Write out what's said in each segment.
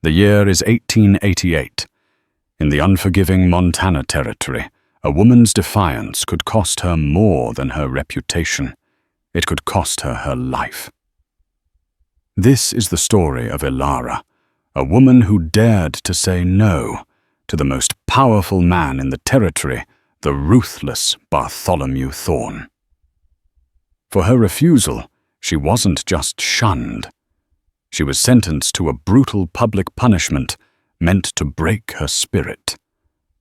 The year is 1888. In the unforgiving Montana Territory, a woman's defiance could cost her more than her reputation. It could cost her her life. This is the story of Elara, a woman who dared to say no to the most powerful man in the territory, the ruthless Bartholomew Thorne. For her refusal, she wasn't just shunned. She was sentenced to a brutal public punishment meant to break her spirit.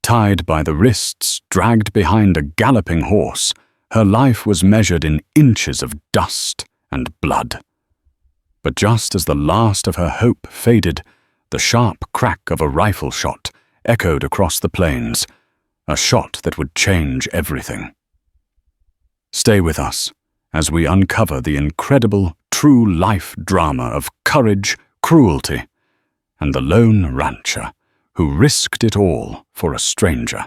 Tied by the wrists, dragged behind a galloping horse, her life was measured in inches of dust and blood. But just as the last of her hope faded, the sharp crack of a rifle shot echoed across the plains, a shot that would change everything. Stay with us as we uncover the incredible, true-life drama of courage, cruelty, and the lone rancher who risked it all for a stranger.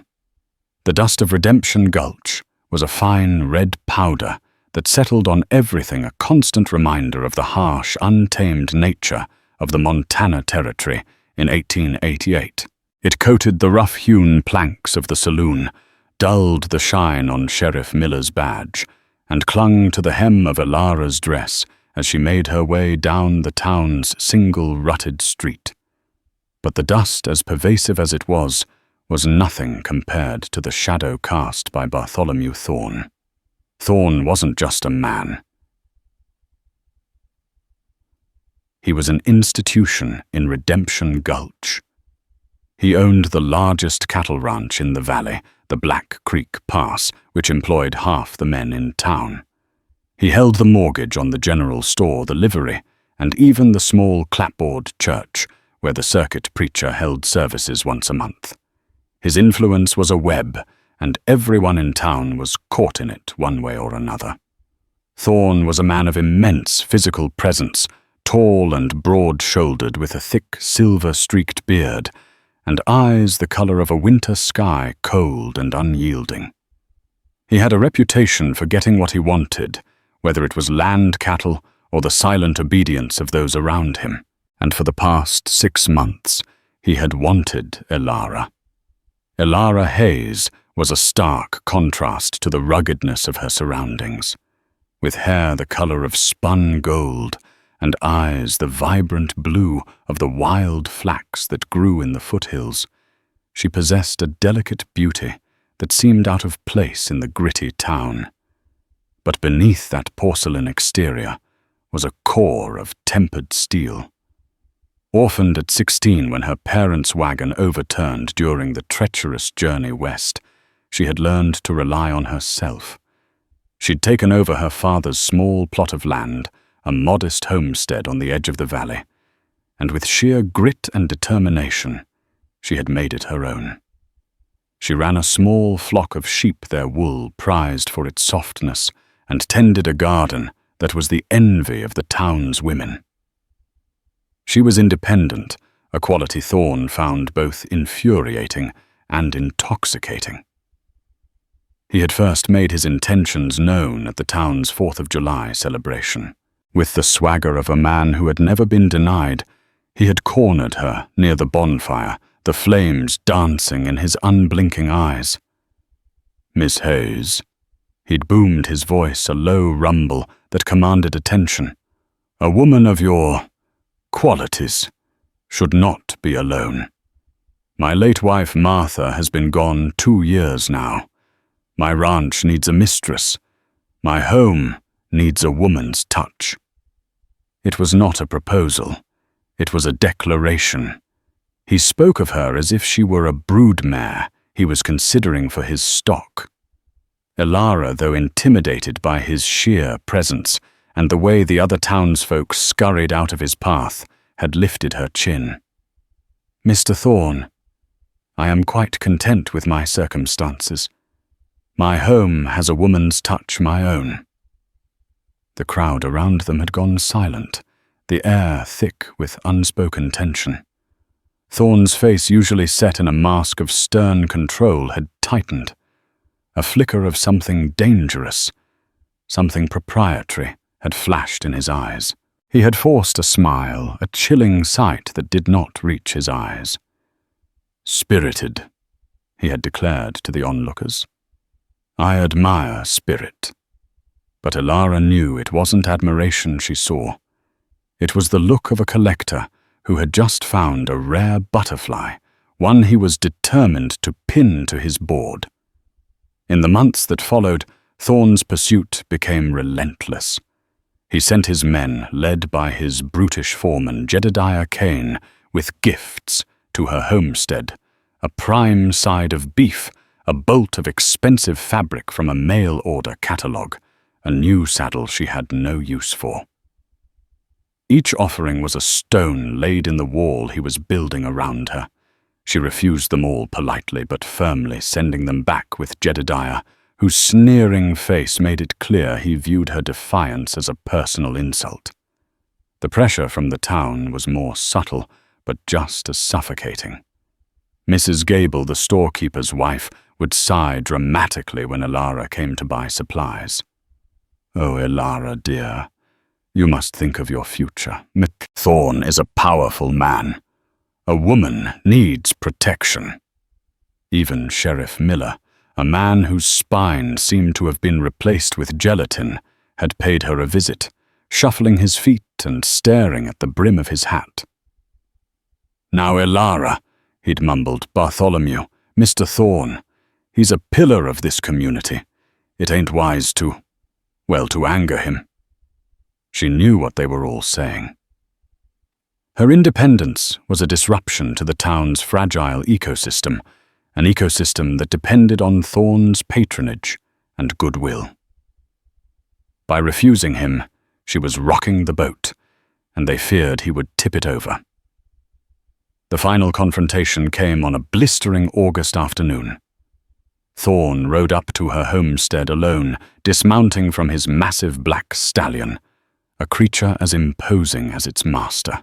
The dust of Redemption Gulch was a fine red powder that settled on everything, a constant reminder of the harsh, untamed nature of the Montana Territory in 1888. It coated the rough-hewn planks of the saloon, dulled the shine on Sheriff Miller's badge, and clung to the hem of Elara's dress as she made her way down the town's single rutted street. But the dust, as pervasive as it was nothing compared to the shadow cast by Bartholomew Thorne. Thorne wasn't just a man. He was an institution in Redemption Gulch. He owned the largest cattle ranch in the valley, the Black Creek Pass, which employed half the men in town. He held the mortgage on the general store, the livery, and even the small clapboard church, where the circuit preacher held services once a month. His influence was a web, and everyone in town was caught in it one way or another. Thorne was a man of immense physical presence, tall and broad-shouldered with a thick silver-streaked beard, and eyes the color of a winter sky, cold and unyielding. He had a reputation for getting what he wanted, whether it was land cattle or the silent obedience of those around him, and for the past 6 months he had wanted Elara. Elara Hayes was a stark contrast to the ruggedness of her surroundings. With hair the color of spun gold, and eyes the vibrant blue of the wild flax that grew in the foothills, she possessed a delicate beauty that seemed out of place in the gritty town. But beneath that porcelain exterior was a core of tempered steel. Orphaned at 16 when her parents' wagon overturned during the treacherous journey west, she had learned to rely on herself. She'd taken over her father's small plot of land, a modest homestead on the edge of the valley, and with sheer grit and determination, she had made it her own. She ran a small flock of sheep, their wool prized for its softness, and tended a garden that was the envy of the town's women. She was independent, a quality Thorne found both infuriating and intoxicating. He had first made his intentions known at the town's 4th of July celebration. With the swagger of a man who had never been denied, he had cornered her near the bonfire, the flames dancing in his unblinking eyes. "Miss Hayes," he'd boomed his voice, a low rumble that commanded attention. "A woman of your qualities should not be alone. My late wife Martha has been gone 2 years now. My ranch needs a mistress. My home needs a woman's touch." It was not a proposal. It was a declaration. He spoke of her as if she were a broodmare he was considering for his stock. Elara, though intimidated by his sheer presence and the way the other townsfolk scurried out of his path, had lifted her chin. "Mr. Thorne, I am quite content with my circumstances. My home has a woman's touch my own." The crowd around them had gone silent, the air thick with unspoken tension. Thorne's face, usually set in a mask of stern control, had tightened. A flicker of something dangerous, something proprietary, had flashed in his eyes. He had forced a smile, a chilling sight that did not reach his eyes. "Spirited," he had declared to the onlookers. "I admire spirit." But Elara knew it wasn't admiration she saw. It was the look of a collector who had just found a rare butterfly, one he was determined to pin to his board. In the months that followed, Thorn's pursuit became relentless. He sent his men, led by his brutish foreman Jedediah Kane, with gifts to her homestead, a prime side of beef, a bolt of expensive fabric from a mail-order catalogue, a new saddle she had no use for. Each offering was a stone laid in the wall he was building around her. She refused them all politely but firmly, sending them back with Jedediah, whose sneering face made it clear he viewed her defiance as a personal insult. The pressure from the town was more subtle, but just as suffocating. Mrs. Gable, the storekeeper's wife, would sigh dramatically when Elara came to buy supplies. "Oh, Elara, dear, you must think of your future. Thorn is a powerful man. A woman needs protection." Even Sheriff Miller, a man whose spine seemed to have been replaced with gelatin, had paid her a visit, shuffling his feet and staring at the brim of his hat. "Now, Elara," he'd mumbled, "Bartholomew, Mr. Thorn, he's a pillar of this community. It ain't wise to anger him." She knew what they were all saying. Her independence was a disruption to the town's fragile ecosystem, an ecosystem that depended on Thorn's patronage and goodwill. By refusing him, she was rocking the boat, and they feared he would tip it over. The final confrontation came on a blistering August afternoon. Thorn rode up to her homestead alone, dismounting from his massive black stallion, a creature as imposing as its master.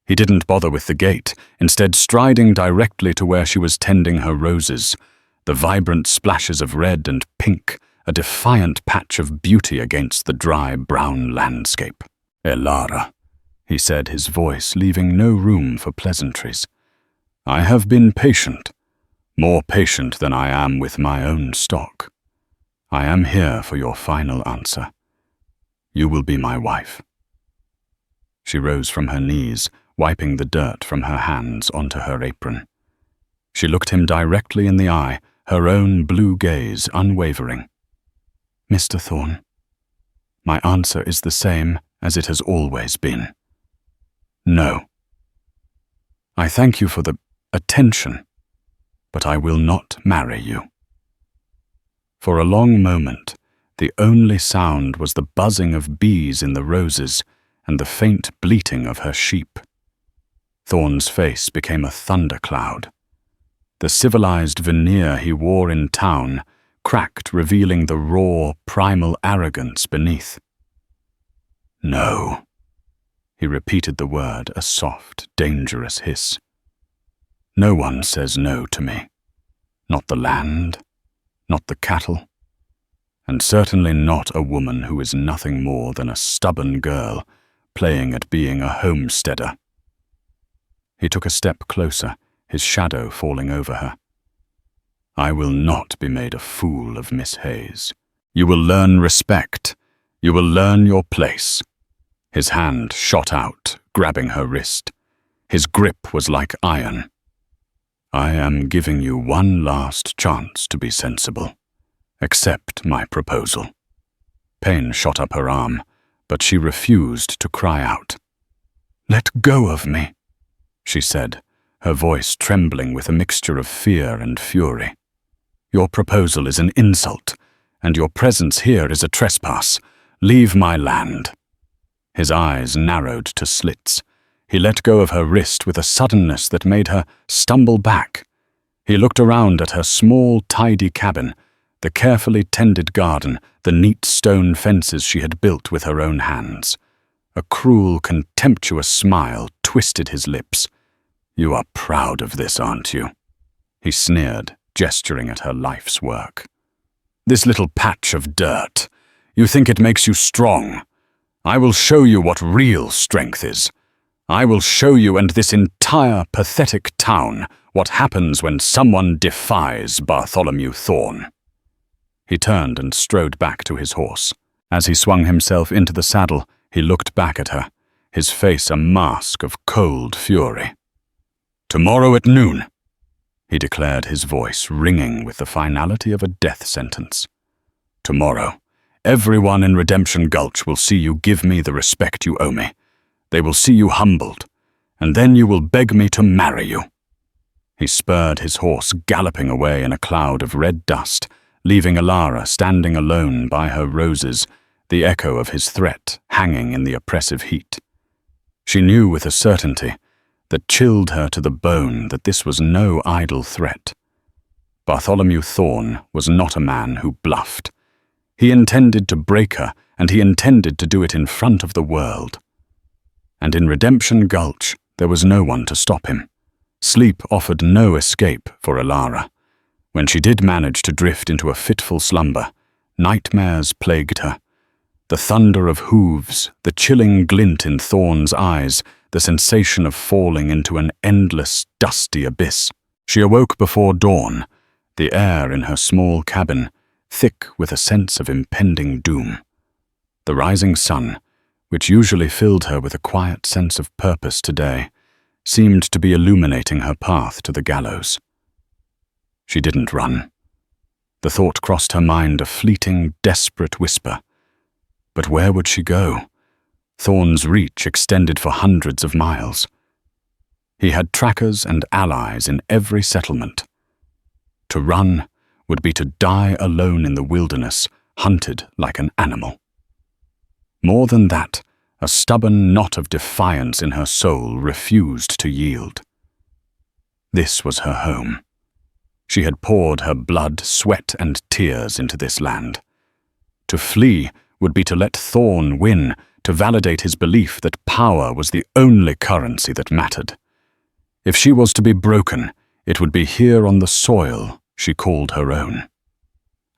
He didn't bother with the gate, instead striding directly to where she was tending her roses, the vibrant splashes of red and pink, a defiant patch of beauty against the dry brown landscape. "Elara," he said, his voice leaving no room for pleasantries. "I have been patient, more patient than I am with my own stock. I am here for your final answer. You will be my wife." She rose from her knees, wiping the dirt from her hands onto her apron. She looked him directly in the eye, her own blue gaze unwavering. "Mr. Thorn, my answer is the same as it has always been. No. I thank you for the attention, but I will not marry you." For a long moment, the only sound was the buzzing of bees in the roses and the faint bleating of her sheep. Thorn's face became a thundercloud. The civilized veneer he wore in town cracked, revealing the raw, primal arrogance beneath. "No." He repeated the word, a soft, dangerous hiss. "No one says no to me. Not the land, not the cattle, and certainly not a woman who is nothing more than a stubborn girl playing at being a homesteader." He took a step closer, his shadow falling over her. "I will not be made a fool of, Miss Hayes. You will learn respect. You will learn your place." His hand shot out, grabbing her wrist. His grip was like iron. "I am giving you one last chance to be sensible. Accept my proposal." Pain shot up her arm, but she refused to cry out. "Let go of me," she said, her voice trembling with a mixture of fear and fury. "Your proposal is an insult, and your presence here is a trespass. Leave my land." His eyes narrowed to slits. He let go of her wrist with a suddenness that made her stumble back. He looked around at her small, tidy cabin, the carefully tended garden, the neat stone fences she had built with her own hands. A cruel, contemptuous smile twisted his lips. "You are proud of this, aren't you?" he sneered, gesturing at her life's work. "This little patch of dirt. You think it makes you strong. I will show you what real strength is. I will show you and this entire pathetic town what happens when someone defies Bartholomew Thorn." He turned and strode back to his horse. As he swung himself into the saddle, he looked back at her, his face a mask of cold fury. "Tomorrow at noon," he declared, his voice ringing with the finality of a death sentence. "Tomorrow, everyone in Redemption Gulch will see you give me the respect you owe me. They will see you humbled, and then you will beg me to marry you." He spurred his horse, galloping away in a cloud of red dust, leaving Alara standing alone by her roses, the echo of his threat hanging in the oppressive heat. She knew with a certainty that chilled her to the bone that this was no idle threat. Bartholomew Thorn was not a man who bluffed. He intended to break her, and he intended to do it in front of the world. And in Redemption Gulch, there was no one to stop him. Sleep offered no escape for Alara. When she did manage to drift into a fitful slumber, nightmares plagued her. The thunder of hooves, the chilling glint in Thorn's eyes, the sensation of falling into an endless, dusty abyss. She awoke before dawn, the air in her small cabin thick with a sense of impending doom. The rising sun, which usually filled her with a quiet sense of purpose today, seemed to be illuminating her path to the gallows. She didn't run. The thought crossed her mind, a fleeting, desperate whisper. But where would she go? Thorn's reach extended for hundreds of miles. He had trackers and allies in every settlement. To run would be to die alone in the wilderness, hunted like an animal. More than that, a stubborn knot of defiance in her soul refused to yield. This was her home. She had poured her blood, sweat, and tears into this land. To flee would be to let Thorn win, to validate his belief that power was the only currency that mattered. If she was to be broken, it would be here on the soil she called her own.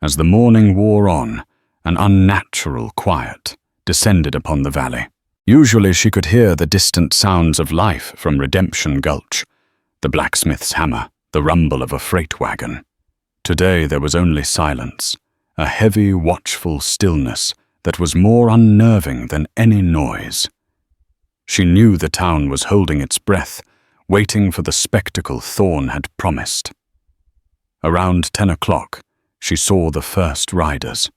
As the morning wore on, an unnatural quiet descended upon the valley. Usually she could hear the distant sounds of life from Redemption Gulch, the blacksmith's hammer, the rumble of a freight wagon. Today there was only silence, a heavy, watchful stillness that was more unnerving than any noise. She knew the town was holding its breath, waiting for the spectacle Thorn had promised. Around 10 o'clock, she saw the first riders.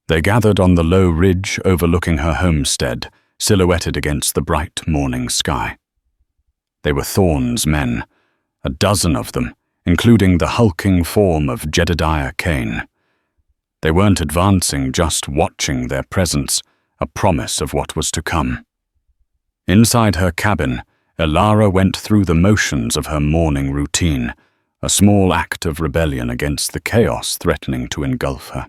They gathered on the low ridge overlooking her homestead, silhouetted against the bright morning sky. They were Thorn's men, a dozen of them, including the hulking form of Jedediah Kane. They weren't advancing, just watching their presence, a promise of what was to come. Inside her cabin, Alara went through the motions of her morning routine, a small act of rebellion against the chaos threatening to engulf her.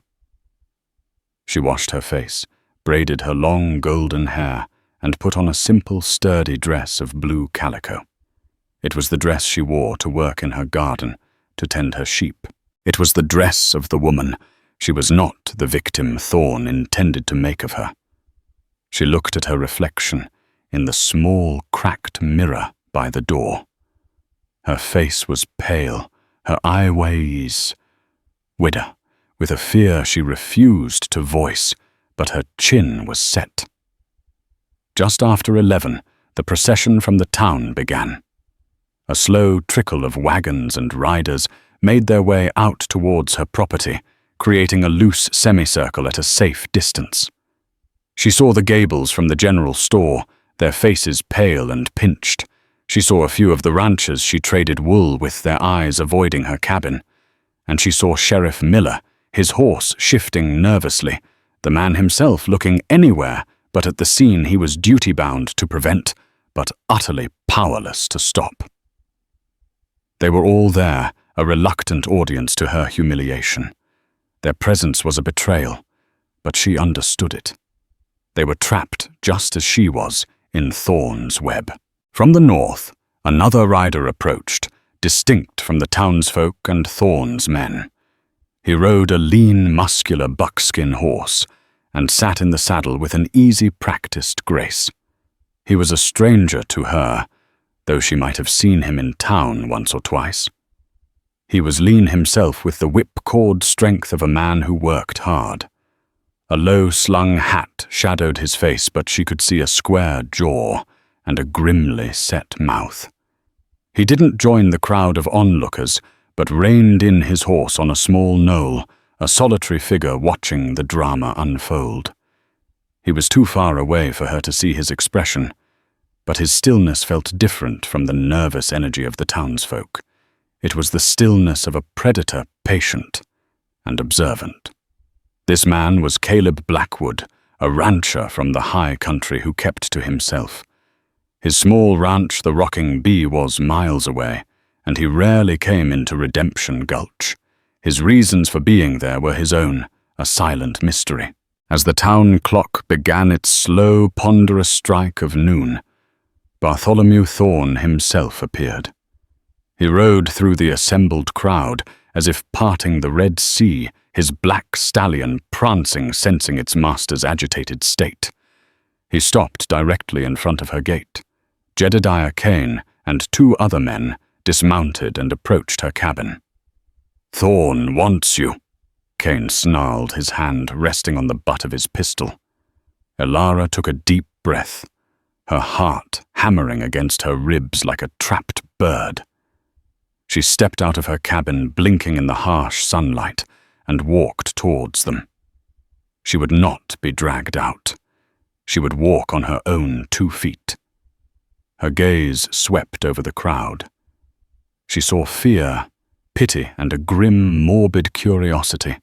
She washed her face, braided her long golden hair, and put on a simple, sturdy dress of blue calico. It was the dress she wore to work in her garden, to tend her sheep. It was the dress of the woman. She was not the victim Thorn intended to make of her. She looked at her reflection in the small, cracked mirror by the door. Her face was pale, her eyeways wider, with a fear she refused to voice, but her chin was set. Just after 11, the procession from the town began. A slow trickle of wagons and riders made their way out towards her property, creating a loose semicircle at a safe distance. She saw the Gables from the general store, their faces pale and pinched. She saw a few of the ranchers she traded wool with, their eyes avoiding her cabin. And she saw Sheriff Miller, his horse shifting nervously, the man himself looking anywhere but at the scene he was duty-bound to prevent, but utterly powerless to stop. They were all there, a reluctant audience to her humiliation. Their presence was a betrayal, but she understood it. They were trapped, just as she was, in Thorn's web. From the north, another rider approached, distinct from the townsfolk and Thorn's men. He rode a lean, muscular buckskin horse, and sat in the saddle with an easy, practiced grace. He was a stranger to her, though she might have seen him in town once or twice. He was lean himself, with the whipcord strength of a man who worked hard. A low-slung hat shadowed his face, but she could see a square jaw and a grimly set mouth. He didn't join the crowd of onlookers, but reined in his horse on a small knoll, a solitary figure watching the drama unfold. He was too far away for her to see his expression, but his stillness felt different from the nervous energy of the townsfolk. It was the stillness of a predator, patient and observant. This man was Caleb Blackwood, a rancher from the high country who kept to himself. His small ranch, the Rocking Bee, was miles away, and he rarely came into Redemption Gulch. His reasons for being there were his own, a silent mystery. As the town clock began its slow, ponderous strike of noon, Bartholomew Thorne himself appeared. He rode through the assembled crowd as if parting the Red Sea, his black stallion prancing, sensing its master's agitated state. He stopped directly in front of her gate. Jedediah Kane and 2 other men dismounted and approached her cabin. "Thorne wants you," Kane snarled, his hand resting on the butt of his pistol. Elara took a deep breath, her heart hammering against her ribs like a trapped bird. She stepped out of her cabin, blinking in the harsh sunlight, and walked towards them. She would not be dragged out. She would walk on her own 2 feet. Her gaze swept over the crowd. She saw fear, pity, and a grim, morbid curiosity.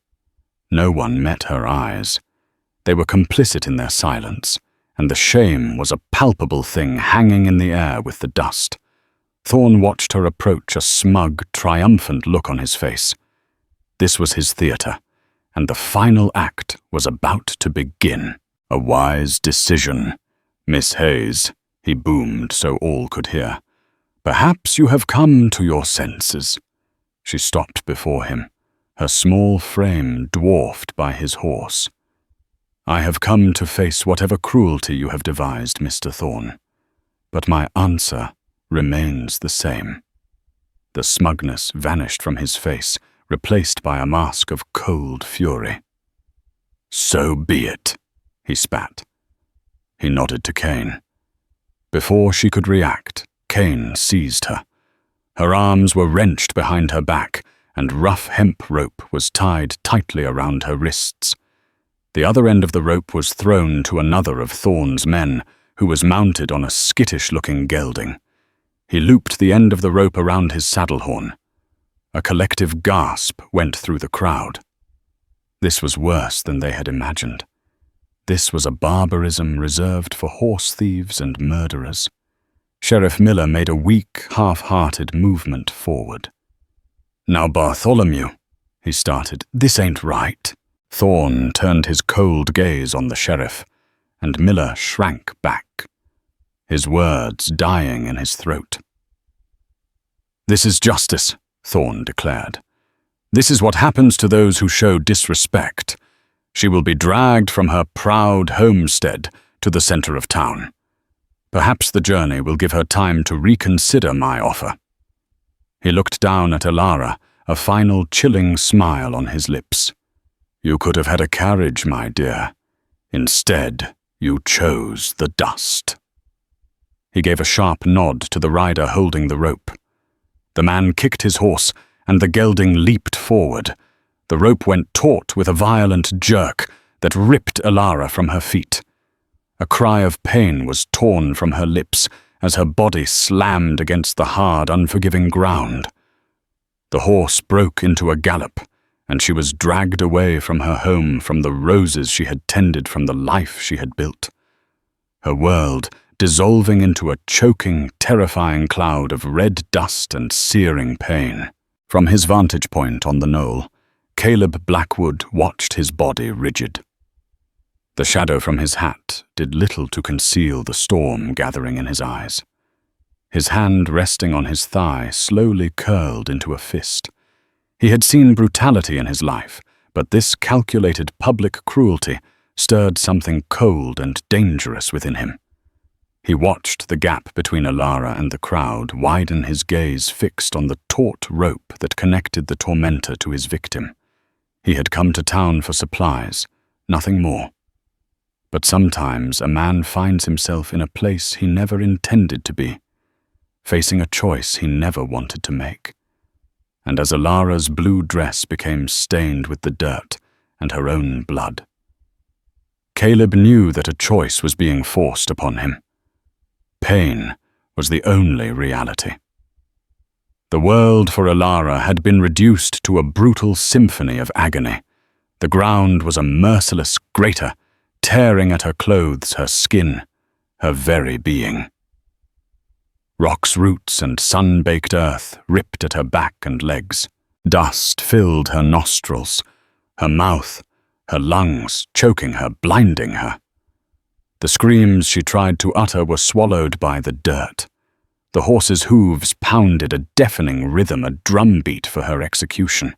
No one met her eyes. They were complicit in their silence, and the shame was a palpable thing hanging in the air with the dust. Thorne watched her approach, a smug, triumphant look on his face. This was his theatre, and the final act was about to begin. "A wise decision, Miss Hayes," he boomed so all could hear. "Perhaps you have come to your senses." She stopped before him, her small frame dwarfed by his horse. "I have come to face whatever cruelty you have devised, Mr. Thorne, but my answer remains the same." The smugness vanished from his face, replaced by a mask of cold fury. "So be it," he spat. He nodded to Kane. Before she could react, Kane seized her. Her arms were wrenched behind her back, and rough hemp rope was tied tightly around her wrists. The other end of the rope was thrown to another of Thorne's men, who was mounted on a skittish-looking gelding. He looped the end of the rope around his saddle horn. A collective gasp went through the crowd. This was worse than they had imagined. This was a barbarism reserved for horse thieves and murderers. Sheriff Miller made a weak, half-hearted movement forward. "Now, Bartholomew," he started, "this ain't right." Thorne turned his cold gaze on the sheriff, and Miller shrank back, his words dying in his throat. "This is justice," Thorne declared. "This is what happens to those who show disrespect. She will be dragged from her proud homestead to the center of town. Perhaps the journey will give her time to reconsider my offer." He looked down at Elara, a final chilling smile on his lips. "You could have had a carriage, my dear. Instead, you chose the dust." He gave a sharp nod to the rider holding the rope. The man kicked his horse, and the gelding leaped forward. The rope went taut with a violent jerk that ripped Elara from her feet. A cry of pain was torn from her lips as her body slammed against the hard, unforgiving ground. The horse broke into a gallop, and she was dragged away from her home, from the roses she had tended, from the life she had built. Her world dissolving into a choking, terrifying cloud of red dust and searing pain. From his vantage point on the knoll, Caleb Blackwood watched his body rigid. The shadow from his hat did little to conceal the storm gathering in his eyes. His hand resting on his thigh slowly curled into a fist. He had seen brutality in his life, but this calculated public cruelty stirred something cold and dangerous within him. He watched the gap between Alara and the crowd widen, his gaze fixed on the taut rope that connected the tormentor to his victim. He had come to town for supplies, nothing more. But sometimes a man finds himself in a place he never intended to be, facing a choice he never wanted to make. And as Alara's blue dress became stained with the dirt and her own blood, Caleb knew that a choice was being forced upon him. Pain was the only reality. The world for Alara had been reduced to a brutal symphony of agony. The ground was a merciless grater, tearing at her clothes, her skin, her very being. Rock's roots and sun-baked earth ripped at her back and legs. Dust filled her nostrils, her mouth, her lungs, choking her, blinding her. The screams she tried to utter were swallowed by the dirt. The horse's hooves pounded a deafening rhythm, a drumbeat for her execution.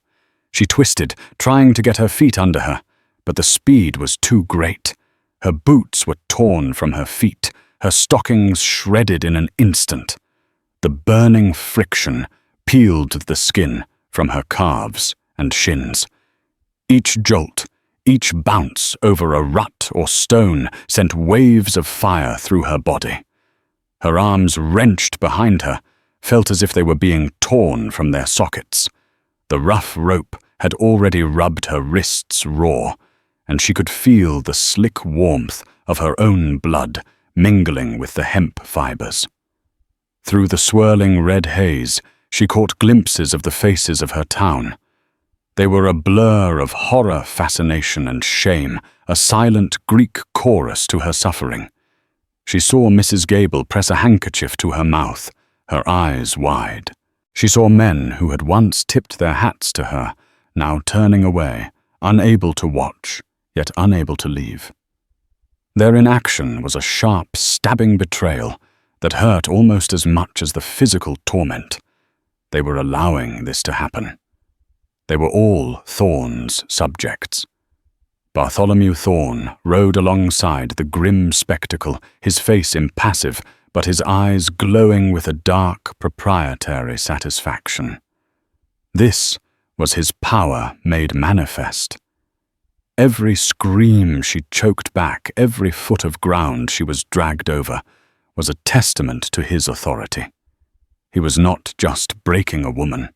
She twisted, trying to get her feet under her, but the speed was too great. Her boots were torn from her feet, her stockings shredded in an instant. The burning friction peeled the skin from her calves and shins. Each jolt, each bounce over a rut or stone sent waves of fire through her body. Her arms, wrenched behind her, felt as if they were being torn from their sockets. The rough rope had already rubbed her wrists raw, and she could feel the slick warmth of her own blood mingling with the hemp fibers. Through the swirling red haze, she caught glimpses of the faces of her town. They were a blur of horror, fascination, and shame, a silent Greek chorus to her suffering. She saw Mrs. Gable press a handkerchief to her mouth, her eyes wide. She saw men who had once tipped their hats to her, now turning away, unable to watch, yet unable to leave. Their inaction was a sharp, stabbing betrayal that hurt almost as much as the physical torment. They were allowing this to happen. They were all Thorne's subjects. Bartholomew Thorne rode alongside the grim spectacle, his face impassive, but his eyes glowing with a dark, proprietary satisfaction. This was his power made manifest. Every scream she choked back, every foot of ground she was dragged over, was a testament to his authority. He was not just breaking a woman.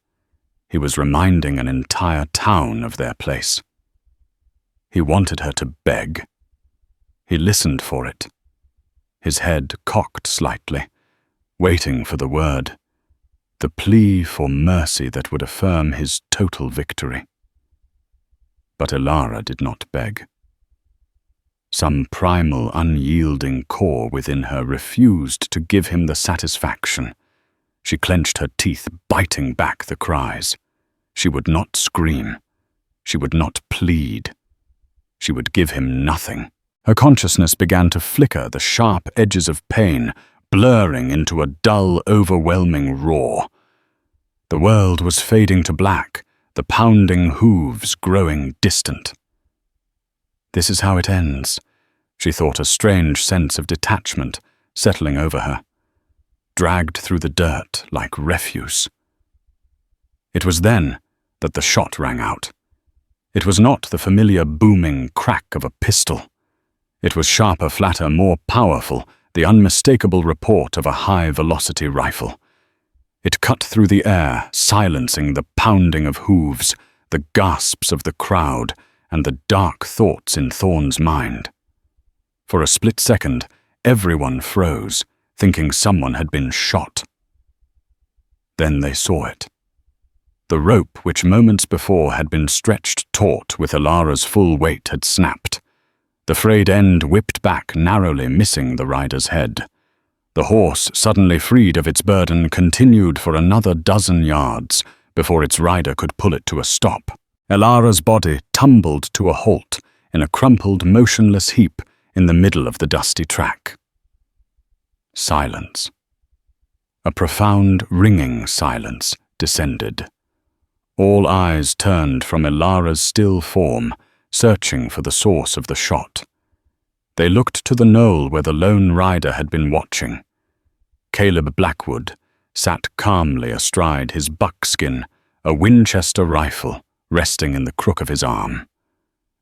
He was reminding an entire town of their place. He wanted her to beg. He listened for it, his head cocked slightly, waiting for the word, the plea for mercy that would affirm his total victory. But Alara did not beg. Some primal, unyielding core within her refused to give him the satisfaction. She clenched her teeth, biting back the cries. She would not scream. She would not plead. She would give him nothing. Her consciousness began to flicker, the sharp edges of pain blurring into a dull, overwhelming roar. The world was fading to black, the pounding hooves growing distant. This is how it ends, she thought, a strange sense of detachment settling over her, dragged through the dirt like refuse. It was then that the shot rang out. It was not the familiar booming crack of a pistol. It was sharper, flatter, more powerful, the unmistakable report of a high-velocity rifle. It cut through the air, silencing the pounding of hooves, the gasps of the crowd, and the dark thoughts in Thorne's mind. For a split second, everyone froze, thinking someone had been shot. Then they saw it. The rope, which moments before had been stretched taut with Alara's full weight, had snapped. The frayed end whipped back, narrowly missing the rider's head. The horse, suddenly freed of its burden, continued for another dozen yards before its rider could pull it to a stop. Alara's body tumbled to a halt in a crumpled, motionless heap in the middle of the dusty track. Silence. A profound, ringing silence descended. All eyes turned from Alara's still form, searching for the source of the shot. They looked to the knoll where the lone rider had been watching. Caleb Blackwood sat calmly astride his buckskin, a Winchester rifle resting in the crook of his arm.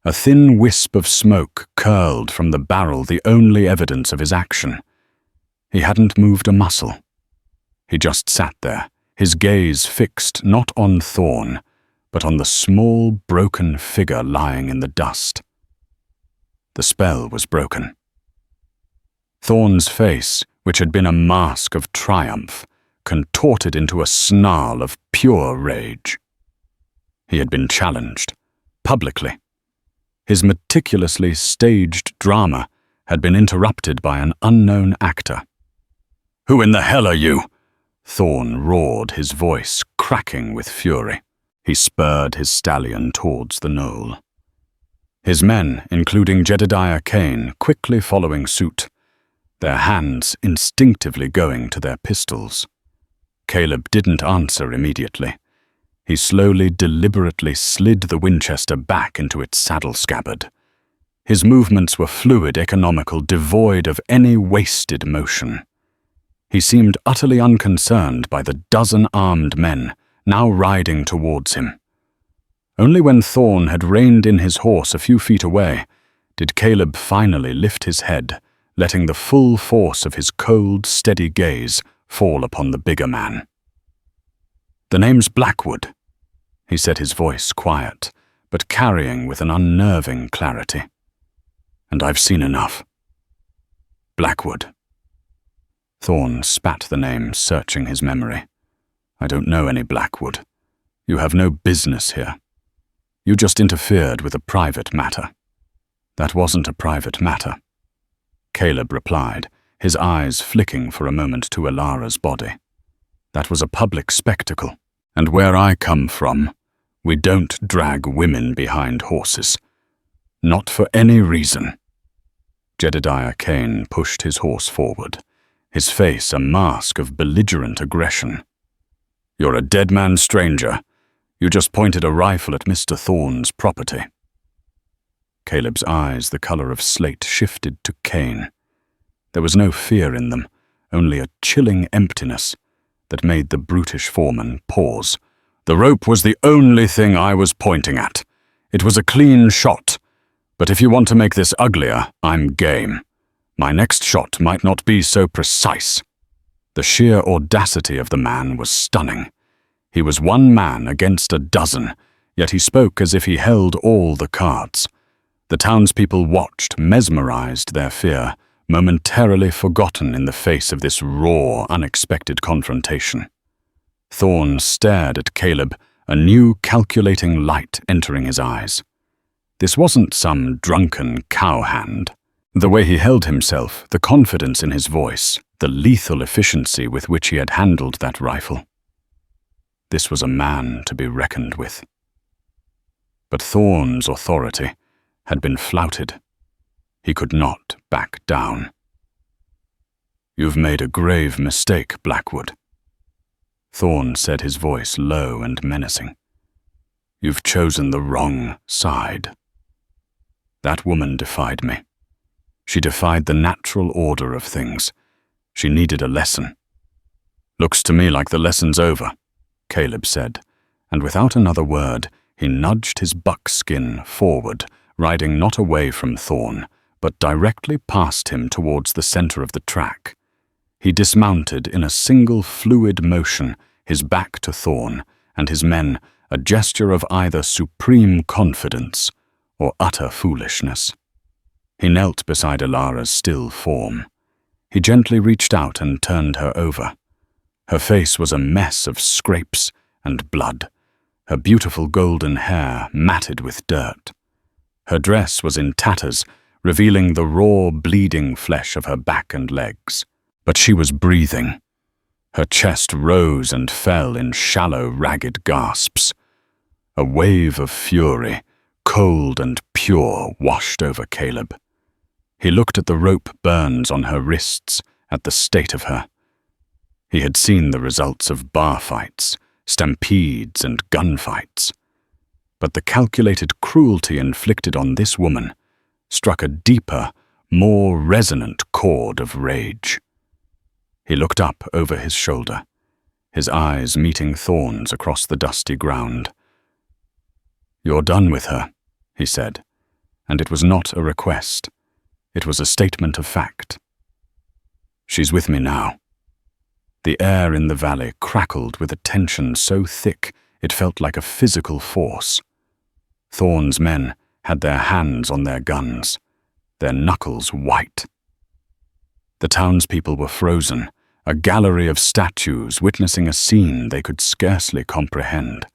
A thin wisp of smoke curled from the barrel, the only evidence of his action. He hadn't moved a muscle. He just sat there, his gaze fixed not on Thorn, but on the small, broken figure lying in the dust. The spell was broken. Thorn's face, which had been a mask of triumph, contorted into a snarl of pure rage. He had been challenged, publicly. His meticulously staged drama had been interrupted by an unknown actor. "Who in the hell are you?" Thorn roared, his voice cracking with fury. He spurred his stallion towards the knoll. His men, including Jedediah Kane, quickly following suit, their hands instinctively going to their pistols. Caleb didn't answer immediately. He slowly, deliberately slid the Winchester back into its saddle scabbard. His movements were fluid, economical, devoid of any wasted motion. He seemed utterly unconcerned by the dozen armed men now riding towards him. Only when Thorn had reined in his horse a few feet away did Caleb finally lift his head, letting the full force of his cold, steady gaze fall upon the bigger man. "The name's Blackwood," he said, his voice quiet, but carrying with an unnerving clarity. "And I've seen enough." "Blackwood." Thorn spat the name, searching his memory. "I don't know any Blackwood. You have no business here. You just interfered with a private matter." "That wasn't a private matter," Caleb replied, his eyes flicking for a moment to Ilara's body. "That was a public spectacle, and where I come from, we don't drag women behind horses. Not for any reason." Jedediah Kane pushed his horse forward, his face a mask of belligerent aggression. "You're a dead man stranger. You just pointed a rifle at Mr. Thorn's property." Caleb's eyes, the color of slate, shifted to Kane. There was no fear in them, only a chilling emptiness that made the brutish foreman pause. "The rope was the only thing I was pointing at. It was a clean shot. But if you want to make this uglier, I'm game. My next shot might not be so precise." The sheer audacity of the man was stunning. He was one man against a dozen, yet he spoke as if he held all the cards. The townspeople watched, mesmerized, their fear momentarily forgotten in the face of this raw, unexpected confrontation. Thorn stared at Caleb, a new calculating light entering his eyes. This wasn't some drunken cowhand. The way he held himself, the confidence in his voice, the lethal efficiency with which he had handled that rifle. This was a man to be reckoned with. But Thorn's authority had been flouted. He could not back down. "You've made a grave mistake, Blackwood," Thorn said, his voice low and menacing. "You've chosen the wrong side. That woman defied me. She defied the natural order of things. She needed a lesson." "Looks to me like the lesson's over," Caleb said, and without another word, he nudged his buckskin forward, riding not away from Thorn, but directly past him towards the center of the track. He dismounted in a single fluid motion, his back to Thorn and his men, a gesture of either supreme confidence or utter foolishness. He knelt beside Ilara's still form. He gently reached out and turned her over. Her face was a mess of scrapes and blood, her beautiful golden hair matted with dirt. Her dress was in tatters, revealing the raw, bleeding flesh of her back and legs. But she was breathing. Her chest rose and fell in shallow, ragged gasps. A wave of fury, cold and pure, washed over Caleb. He looked at the rope burns on her wrists, at the state of her. He had seen the results of bar fights, stampedes and gunfights. But the calculated cruelty inflicted on this woman struck a deeper, more resonant chord of rage. He looked up over his shoulder, his eyes meeting Thorn's across the dusty ground. "You're done with her," he said, and it was not a request. It was a statement of fact. "She's with me now." The air in the valley crackled with a tension so thick it felt like a physical force. Thorn's men had their hands on their guns, their knuckles white. The townspeople were frozen, a gallery of statues witnessing a scene they could scarcely comprehend.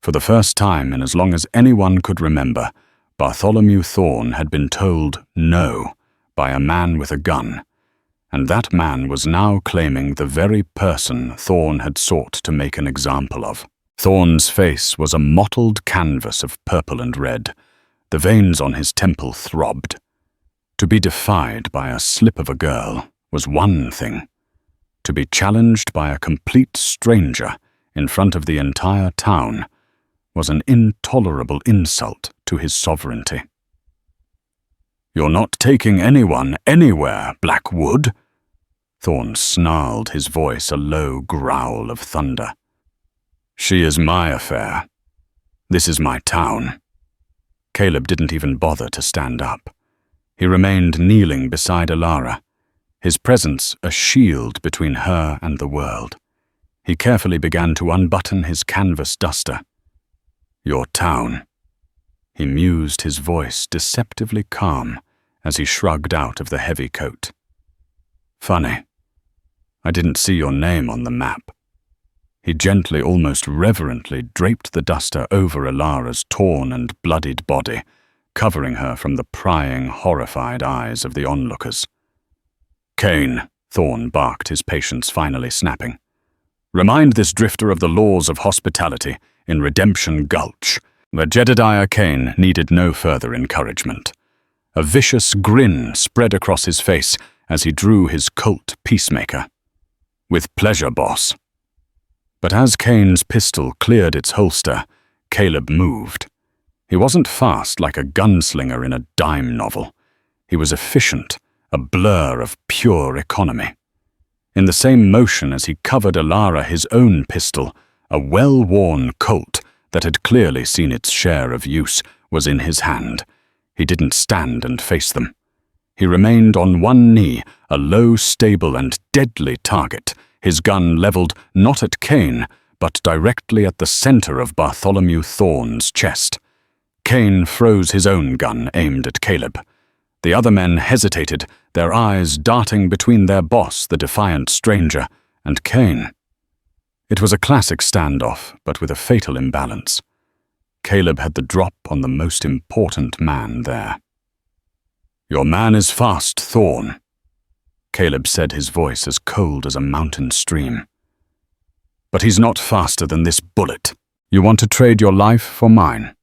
For the first time in as long as anyone could remember, Bartholomew Thorn had been told no by a man with a gun, and that man was now claiming the very person Thorn had sought to make an example of. Thorn's face was a mottled canvas of purple and red. The veins on his temple throbbed. To be defied by a slip of a girl was one thing. To be challenged by a complete stranger in front of the entire town was an intolerable insult to his sovereignty. "You're not taking anyone anywhere, Blackwood." Thorn snarled, his voice a low growl of thunder. "She is my affair. This is my town." Caleb didn't even bother to stand up. He remained kneeling beside Alara, his presence a shield between her and the world. He carefully began to unbutton his canvas duster. "Your town." He mused, his voice deceptively calm as he shrugged out of the heavy coat. "Funny. I didn't see your name on the map." He gently, almost reverently, draped the duster over Alara's torn and bloodied body, covering her from the prying, horrified eyes of the onlookers. "Cain," Thorn barked, his patience finally snapping. "Remind this drifter of the laws of hospitality in Redemption Gulch." But Jedediah Cain needed no further encouragement. A vicious grin spread across his face as he drew his Colt Peacemaker. "With pleasure, boss." But as Cain's pistol cleared its holster, Caleb moved. He wasn't fast like a gunslinger in a dime novel. He was efficient, a blur of pure economy. In the same motion as he covered Alara his own pistol, a well-worn Colt that had clearly seen its share of use was in his hand. He didn't stand and face them. He remained on one knee, a low, stable, and deadly target, his gun leveled not at Cain, but directly at the center of Bartholomew Thorn's chest. Cain froze his own gun aimed at Caleb. The other men hesitated, their eyes darting between their boss, the defiant stranger, and Cain. It was a classic standoff, but with a fatal imbalance. Caleb had the drop on the most important man there. "Your man is fast, Thorn," Caleb said, his voice as cold as a mountain stream. "But he's not faster than this bullet. You want to trade your life for mine?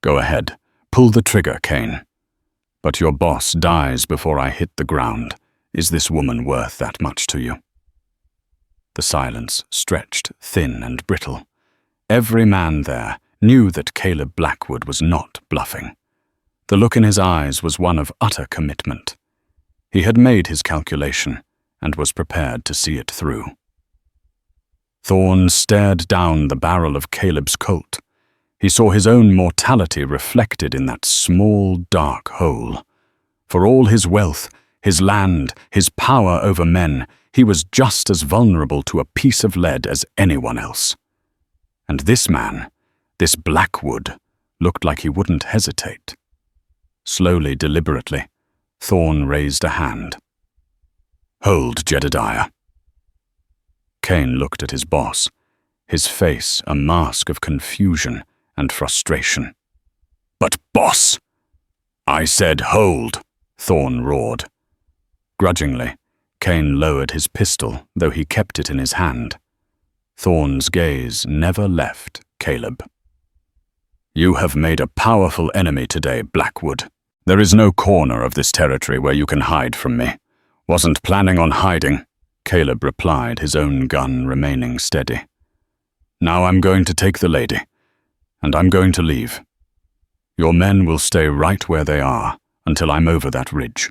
Go ahead, pull the trigger, Cain. But your boss dies before I hit the ground. Is this woman worth that much to you?" The silence stretched thin and brittle. Every man there knew that Caleb Blackwood was not bluffing. The look in his eyes was one of utter commitment. He had made his calculation and was prepared to see it through. Thorn stared down the barrel of Caleb's Colt. He saw his own mortality reflected in that small, dark hole. For all his wealth, his land, his power over men, he was just as vulnerable to a piece of lead as anyone else. And this man, this Blackwood, looked like he wouldn't hesitate. Slowly, deliberately, Thorn raised a hand. "Hold, Jedediah." Cain looked at his boss, his face a mask of confusion and frustration. "But boss!" "I said hold," Thorn roared. Grudgingly, Cain lowered his pistol, though he kept it in his hand. Thorn's gaze never left Caleb. "You have made a powerful enemy today, Blackwood. There is no corner of this territory where you can hide from me." "Wasn't planning on hiding," Caleb replied, his own gun remaining steady. "Now I'm going to take the lady, and I'm going to leave. Your men will stay right where they are until I'm over that ridge.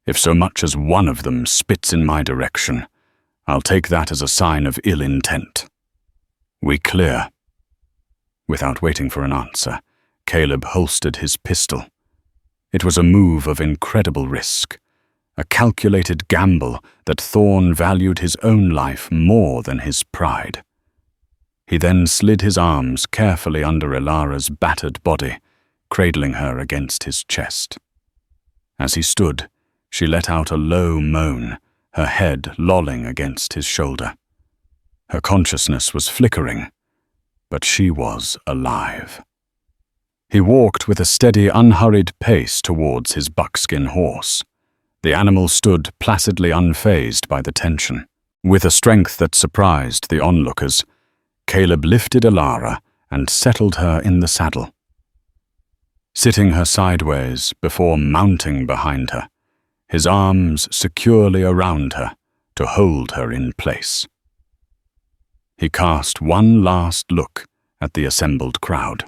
If so much as one of them spits in my direction, I'll take that as a sign of ill intent. We clear." Without waiting for an answer, Caleb holstered his pistol. It was a move of incredible risk, a calculated gamble that Thorn valued his own life more than his pride. He then slid his arms carefully under Elara's battered body, cradling her against his chest. As he stood, she let out a low moan, her head lolling against his shoulder. Her consciousness was flickering, but she was alive. He walked with a steady, unhurried pace towards his buckskin horse. The animal stood placidly unfazed by the tension. With a strength that surprised the onlookers, Caleb lifted Elara and settled her in the saddle. Sitting her sideways before mounting behind her, his arms securely around her to hold her in place. He cast one last look at the assembled crowd.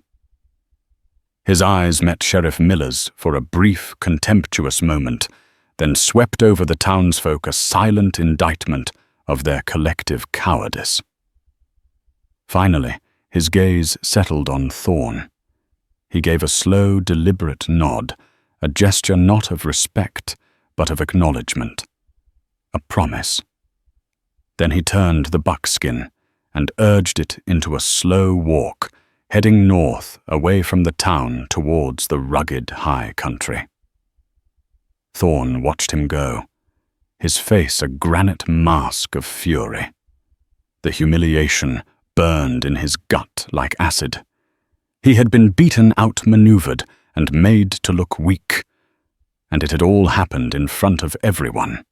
His eyes met Sheriff Miller's for a brief, contemptuous moment, then swept over the townsfolk a silent indictment of their collective cowardice. Finally, his gaze settled on Thorn. He gave a slow, deliberate nod, a gesture not of respect, but of acknowledgement. A promise. Then he turned the buckskin and urged it into a slow walk, heading north away from the town towards the rugged high country. Thorn watched him go, his face a granite mask of fury. The humiliation burned in his gut like acid. He had been beaten outmaneuvered and made to look weak, and it had all happened in front of everyone.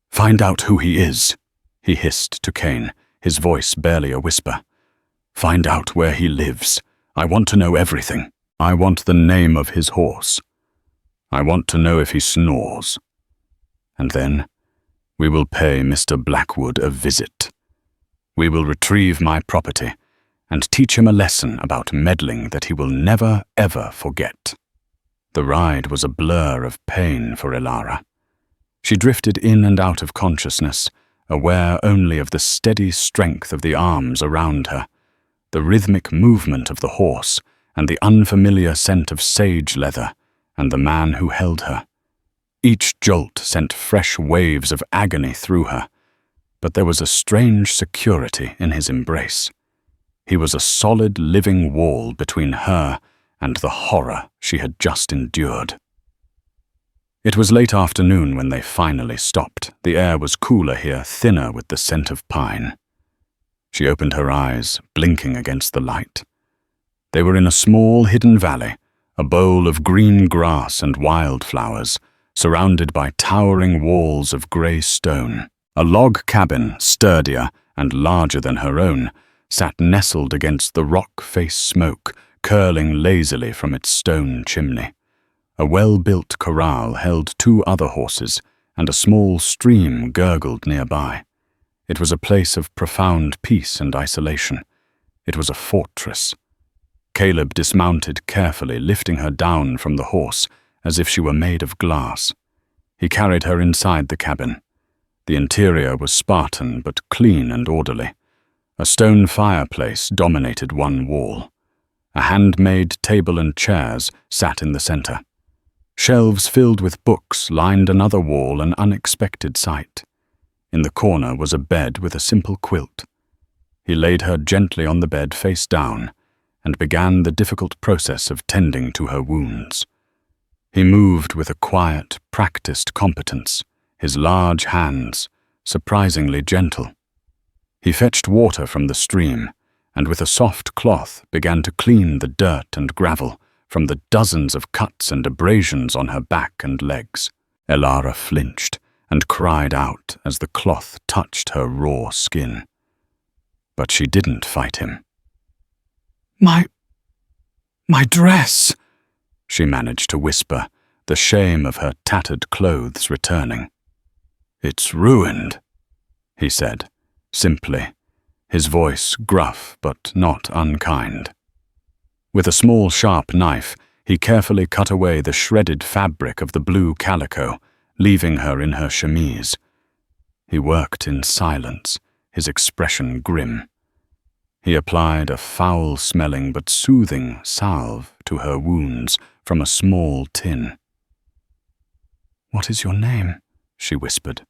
"Find out who he is," he hissed to Kane, his voice barely a whisper. "Find out where he lives. I want to know everything. I want the name of his horse. I want to know if he snores. And then we will pay Mr. Blackwood a visit. We will retrieve my property and teach him a lesson about meddling that he will never, ever forget." The ride was a blur of pain for Elara. She drifted in and out of consciousness, aware only of the steady strength of the arms around her, the rhythmic movement of the horse, and the unfamiliar scent of sage leather, and the man who held her. Each jolt sent fresh waves of agony through her, but there was a strange security in his embrace. He was a solid living wall between her and the horror she had just endured. It was late afternoon when they finally stopped. The air was cooler here, thinner with the scent of pine. She opened her eyes, blinking against the light. They were in a small hidden valley, a bowl of green grass and wildflowers, surrounded by towering walls of grey stone. A log cabin, sturdier and larger than her own, sat nestled against the rock-face smoke, curling lazily from its stone chimney. A well-built corral held 2 other horses, and a small stream gurgled nearby. It was a place of profound peace and isolation. It was a fortress. Caleb dismounted carefully, lifting her down from the horse as if she were made of glass. He carried her inside the cabin. The interior was Spartan but clean and orderly. A stone fireplace dominated one wall. A handmade table and chairs sat in the center. Shelves filled with books lined another wall, an unexpected sight. In the corner was a bed with a simple quilt. He laid her gently on the bed face down and began the difficult process of tending to her wounds. He moved with a quiet, practiced competence, his large hands surprisingly gentle. He fetched water from the stream and with a soft cloth began to clean the dirt and gravel from the dozens of cuts and abrasions on her back and legs. Elara flinched and cried out as the cloth touched her raw skin. But she didn't fight him. My dress," she managed to whisper, the shame of her tattered clothes returning. "It's ruined," he said, simply, his voice gruff but not unkind. With a small, sharp knife, He carefully cut away the shredded fabric of the blue calico, leaving her in her chemise. He worked in silence, his expression grim. He applied a foul-smelling but soothing salve to her wounds from a small tin. "What is your name?" she whispered,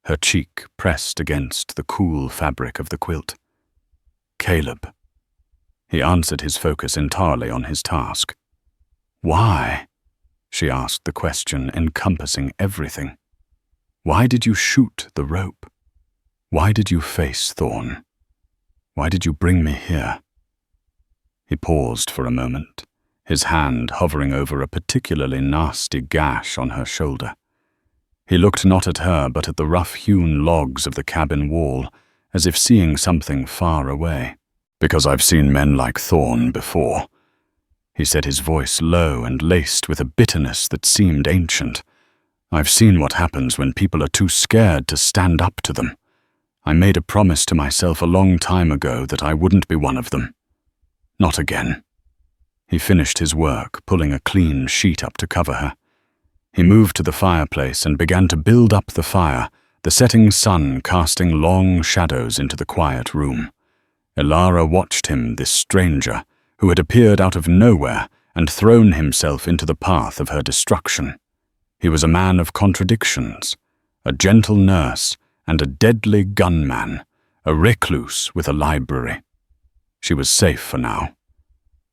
her cheek pressed against the cool fabric of the quilt. "Caleb." He answered his focus entirely on his task. "Why?" she asked, the question encompassing everything. "Why did you shoot the rope? Why did you face Thorn? Why did you bring me here?" He paused for a moment, his hand hovering over a particularly nasty gash on her shoulder. He looked not at her but at the rough-hewn logs of the cabin wall, as if seeing something far away. "Because I've seen men like Thorn before," he said, his voice low and laced with a bitterness that seemed ancient. "I've seen what happens when people are too scared to stand up to them. I made a promise to myself a long time ago that I wouldn't be one of them. Not again." He finished his work, pulling a clean sheet up to cover her. He moved to the fireplace and began to build up the fire, the setting sun casting long shadows into the quiet room. Elara watched him, this stranger, who had appeared out of nowhere and thrown himself into the path of her destruction. He was a man of contradictions, a gentle nurse and a deadly gunman, a recluse with a library. She was safe for now.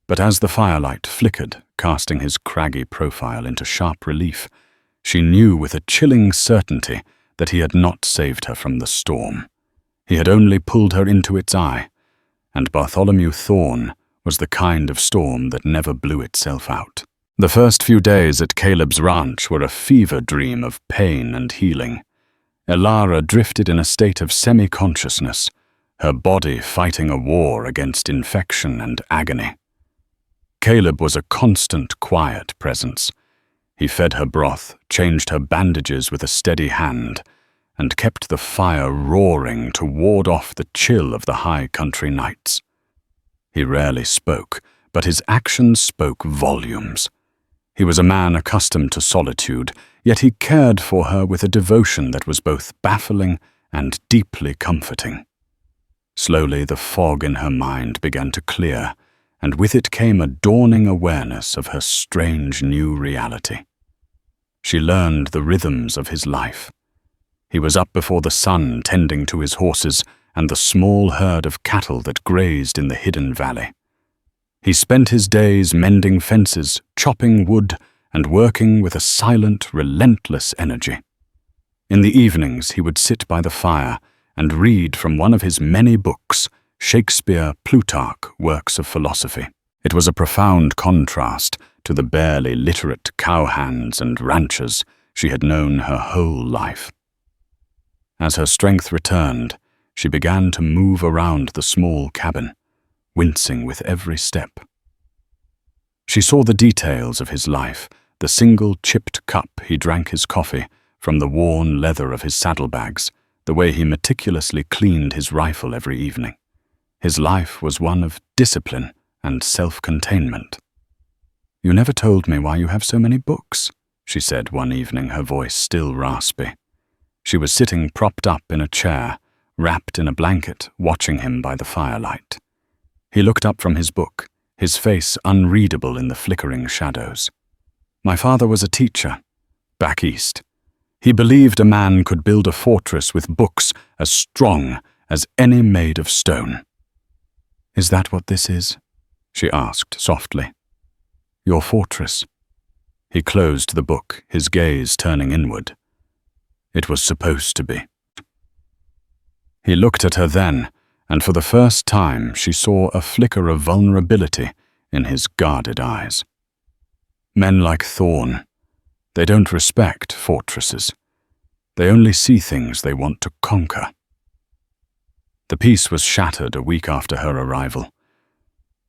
But as the firelight flickered, casting his craggy profile into sharp relief, she knew with a chilling certainty that he had not saved her from the storm. He had only pulled her into its eye, and Bartholomew Thorn was the kind of storm that never blew itself out. The first few days at Caleb's ranch were a fever dream of pain and healing. Elara drifted in a state of semi-consciousness, her body fighting a war against infection and agony. Caleb was a constant, quiet presence. He fed her broth, changed her bandages with a steady hand, and kept the fire roaring to ward off the chill of the high country nights. He rarely spoke, but his actions spoke volumes. He was a man accustomed to solitude, yet he cared for her with a devotion that was both baffling and deeply comforting. Slowly the fog in her mind began to clear, and with it came a dawning awareness of her strange new reality. She learned the rhythms of his life. He was up before the sun tending to his horses and the small herd of cattle that grazed in the hidden valley. He spent his days mending fences, chopping wood, and working with a silent, relentless energy. In the evenings he would sit by the fire and read from one of his many books, Shakespeare, Plutarch, works of philosophy. It was a profound contrast to the barely literate cowhands and ranchers she had known her whole life. As her strength returned, she began to move around the small cabin, wincing with every step. She saw the details of his life, the single chipped cup he drank his coffee from the worn leather of his saddlebags, the way he meticulously cleaned his rifle every evening. His life was one of discipline and self-containment. "You never told me why you have so many books," she said one evening, her voice still raspy. She was sitting propped up in a chair, wrapped in a blanket, watching him by the firelight. He looked up from his book, his face unreadable in the flickering shadows. "My father was a teacher, back east. He believed a man could build a fortress with books as strong as any made of stone." "Is that what this is?" she asked softly. "Your fortress?" He closed the book, his gaze turning inward. "It was supposed to be." He looked at her then, and for the first time she saw a flicker of vulnerability in his guarded eyes. Men like Thorn, they don't respect fortresses. They only see things they want to conquer. The peace was shattered a week after her arrival.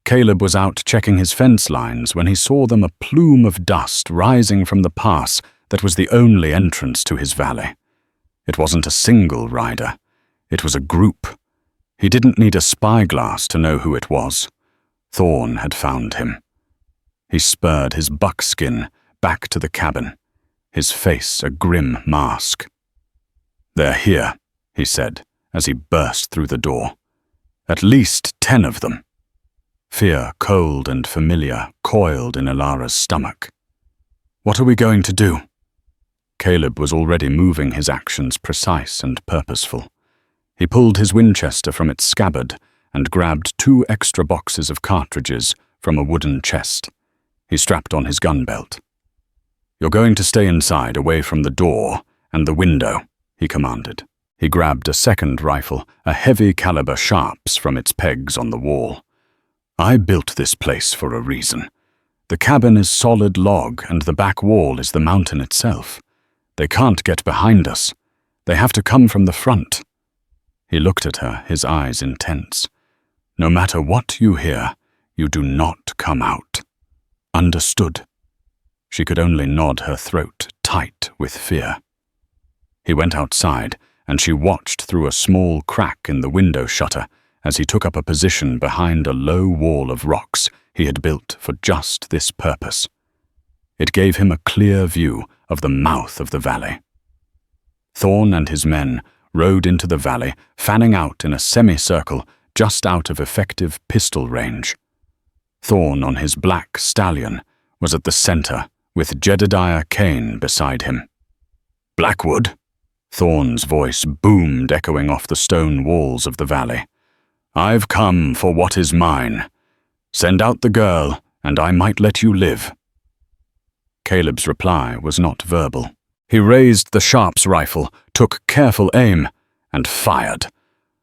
Caleb was out checking his fence lines when he saw them a plume of dust rising from the pass that was the only entrance to his valley. It wasn't a single rider. It was a group. He didn't need a spyglass to know who it was. Thorn had found him. He spurred his buckskin back to the cabin, his face a grim mask. "They're here," he said as he burst through the door. "At least 10 of them." Fear, cold and familiar, coiled in Elara's stomach. "What are we going to do?" Caleb was already moving, his actions precise and purposeful. He pulled his Winchester from its scabbard and grabbed 2 extra boxes of cartridges from a wooden chest. He strapped on his gun belt. "You're going to stay inside, away from the door and the window," he commanded. He grabbed a second rifle, a heavy caliber Sharps from its pegs on the wall. "I built this place for a reason. The cabin is solid log and the back wall is the mountain itself. They can't get behind us. They have to come from the front." He looked at her, his eyes intense. "No matter what you hear, you do not come out. Understood?" She could only nod, her throat tight with fear. He went outside, and she watched through a small crack in the window shutter as he took up a position behind a low wall of rocks he had built for just this purpose. It gave him a clear view of the mouth of the valley. Thorn and his men rode into the valley, fanning out in a semicircle just out of effective pistol range. Thorn on his black stallion was at the center, with Jedediah Kane beside him. "Blackwood?" Thorn's voice boomed, echoing off the stone walls of the valley. "I've come for what is mine. Send out the girl, and I might let you live." Caleb's reply was not verbal. He raised the Sharps rifle, took careful aim, and fired.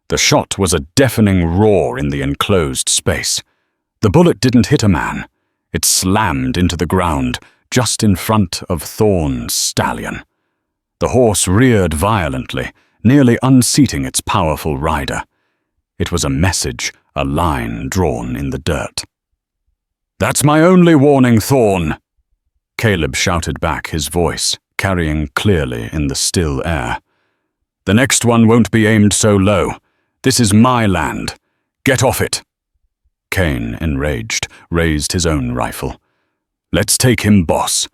The shot was a deafening roar in the enclosed space. The bullet didn't hit a man. It slammed into the ground, just in front of Thorn's stallion. The horse reared violently, nearly unseating its powerful rider. It was a message, a line drawn in the dirt. "That's my only warning, Thorn!" Caleb shouted back, his voice carrying clearly in the still air. "The next one won't be aimed so low. This is my land. Get off it!" Kane, enraged, raised his own rifle. "Let's take him, boss.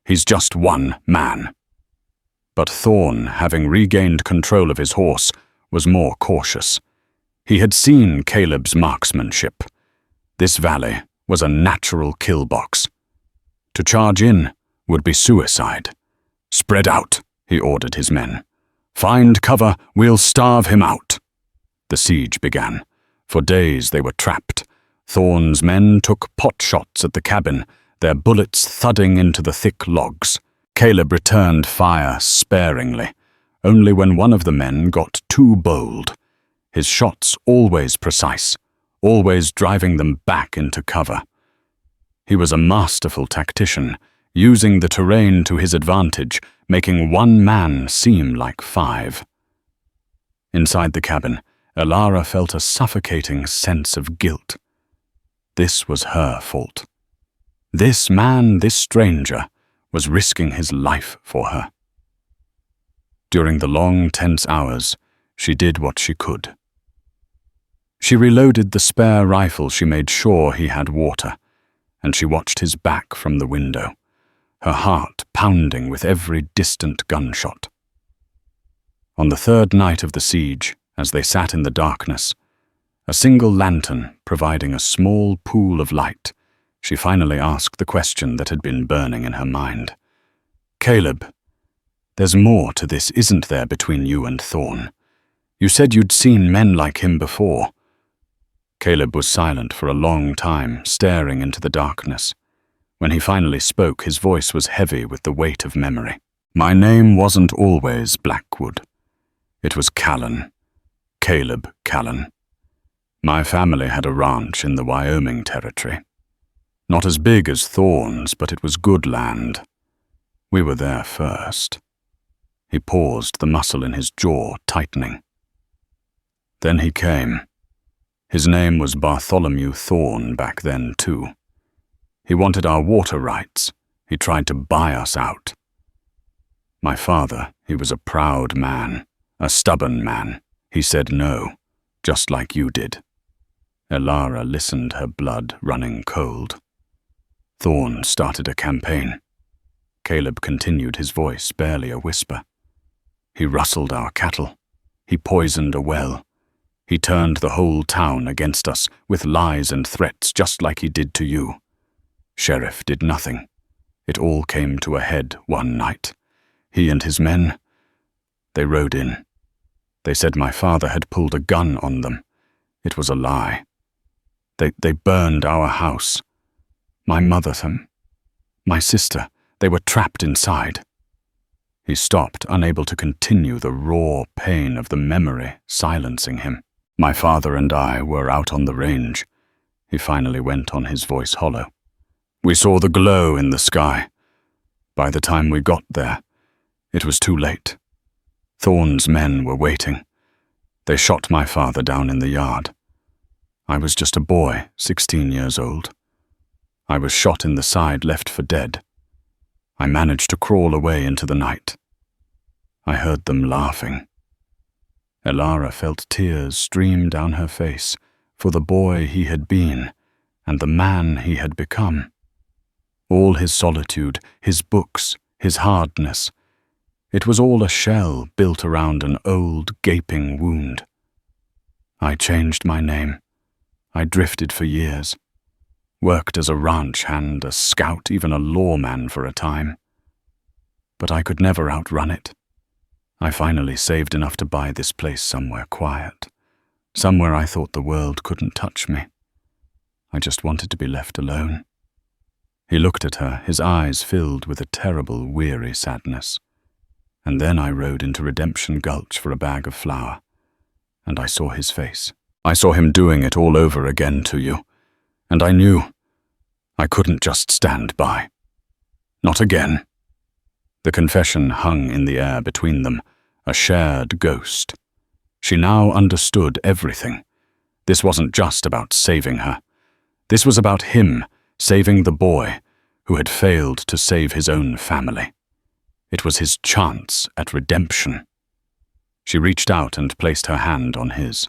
He's just one man." But Thorn, having regained control of his horse, was more cautious. He had seen Caleb's marksmanship. This valley was a natural kill box. To charge in would be suicide. "Spread out," he ordered his men. "Find cover, we'll starve him out." The siege began. For days they were trapped. Thorn's men took pot shots at the cabin, their bullets thudding into the thick logs. Caleb returned fire sparingly, only when one of the men got too bold. His shots always precise, always driving them back into cover. He was a masterful tactician, using the terrain to his advantage, making one man seem like 5. Inside the cabin, Elara felt a suffocating sense of guilt. This was her fault. This man, this stranger, was risking his life for her. During the long, tense hours, she did what she could. She reloaded the spare rifle, she made sure he had water, and she watched his back from the window, her heart pounding with every distant gunshot. On the 3rd night of the siege, as they sat in the darkness, a single lantern providing a small pool of light, she finally asked the question that had been burning in her mind. "Caleb, there's more to this, isn't there, between you and Thorn? You said you'd seen men like him before." Caleb was silent for a long time, staring into the darkness. When he finally spoke, his voice was heavy with the weight of memory. "My name wasn't always Blackwood. It was Callan. Caleb Callan. My family had a ranch in the Wyoming territory. Not as big as Thorn's, but it was good land. We were there first." He paused, the muscle in his jaw tightening. "Then he came. His name was Bartholomew Thorn back then, too. He wanted our water rights. He tried to buy us out. My father, he was a proud man, a stubborn man. He said no, just like you did." Elara listened, her blood running cold. Thorn started a campaign. Caleb continued, his voice barely a whisper. He rustled our cattle. He poisoned a well. He turned the whole town against us with lies and threats, just like he did to you. Sheriff did nothing. It all came to a head one night. He and his men, they rode in. They said my father had pulled a gun on them. It was a lie. They burned our house. My mother, my sister, they were trapped inside. He stopped, unable to continue, the raw pain of the memory silencing him. My father and I were out on the range. He finally went on, his voice hollow. We saw the glow in the sky. By the time we got there, it was too late. Thorn's men were waiting. They shot my father down in the yard. I was just a boy, 16 years old. I was shot in the side, left for dead. I managed to crawl away into the night. I heard them laughing. Elara felt tears stream down her face for the boy he had been and the man he had become. All his solitude, his books, his hardness, it was all a shell built around an old, gaping wound. I changed my name. I drifted for years. Worked as a ranch hand, a scout, even a lawman for a time. But I could never outrun it. I finally saved enough to buy this place somewhere quiet, somewhere I thought the world couldn't touch me. I just wanted to be left alone. He looked at her, his eyes filled with a terrible, weary sadness. And then I rode into Redemption Gulch for a bag of flour, and I saw his face. I saw him doing it all over again to you, and I knew I couldn't just stand by. Not again. The confession hung in the air between them, a shared ghost. She now understood everything. This wasn't just about saving her. This was about him saving the boy who had failed to save his own family. It was his chance at redemption. She reached out and placed her hand on his.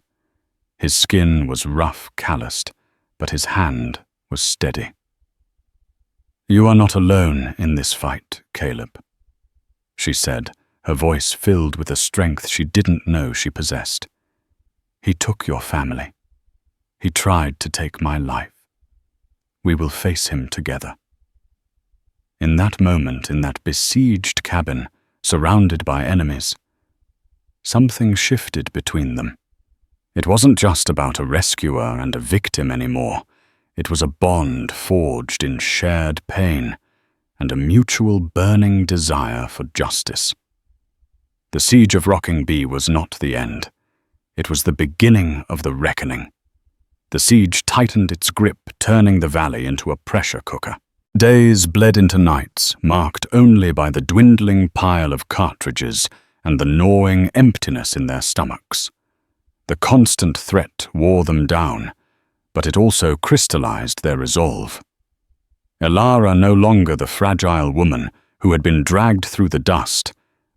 His skin was rough, calloused, but his hand was steady. You are not alone in this fight, Caleb, she said, her voice filled with a strength she didn't know she possessed. He took your family. He tried to take my life. We will face him together. In that moment, in that besieged cabin, surrounded by enemies, something shifted between them. It wasn't just about a rescuer and a victim anymore. It was a bond forged in shared pain and a mutual burning desire for justice. The siege of Rocking Bee was not the end. It was the beginning of the reckoning. The siege tightened its grip, turning the valley into a pressure cooker. Days bled into nights, marked only by the dwindling pile of cartridges and the gnawing emptiness in their stomachs. The constant threat wore them down, but it also crystallized their resolve. Elara, no longer the fragile woman who had been dragged through the dust,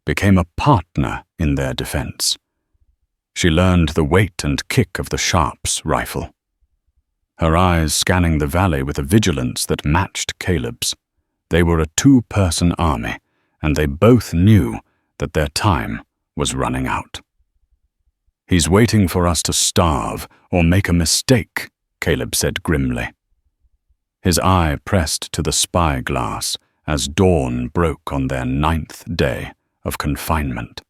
became a partner in their defense. She learned the weight and kick of the Sharps rifle, her eyes scanning the valley with a vigilance that matched Caleb's. They were a two-person army, and they both knew that their time was running out. He's waiting for us to starve or make a mistake, Caleb said grimly. His eye pressed to the spyglass as dawn broke on their 9th day of confinement.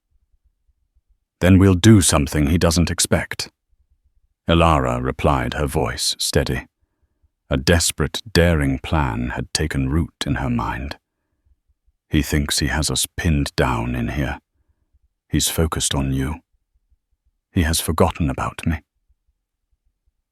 Then we'll do something he doesn't expect. Elara replied, her voice steady. A desperate, daring plan had taken root in her mind. He thinks he has us pinned down in here. He's focused on you. He has forgotten about me.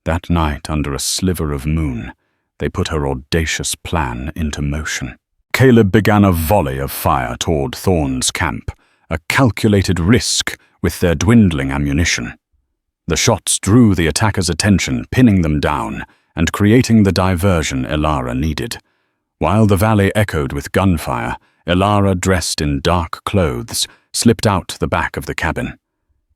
That night, under a sliver of moon, they put her audacious plan into motion. Caleb began a volley of fire toward Thorn's camp, a calculated risk with their dwindling ammunition. The shots drew the attackers' attention, pinning them down and creating the diversion Elara needed. While the valley echoed with gunfire, Elara, dressed in dark clothes, slipped out the back of the cabin.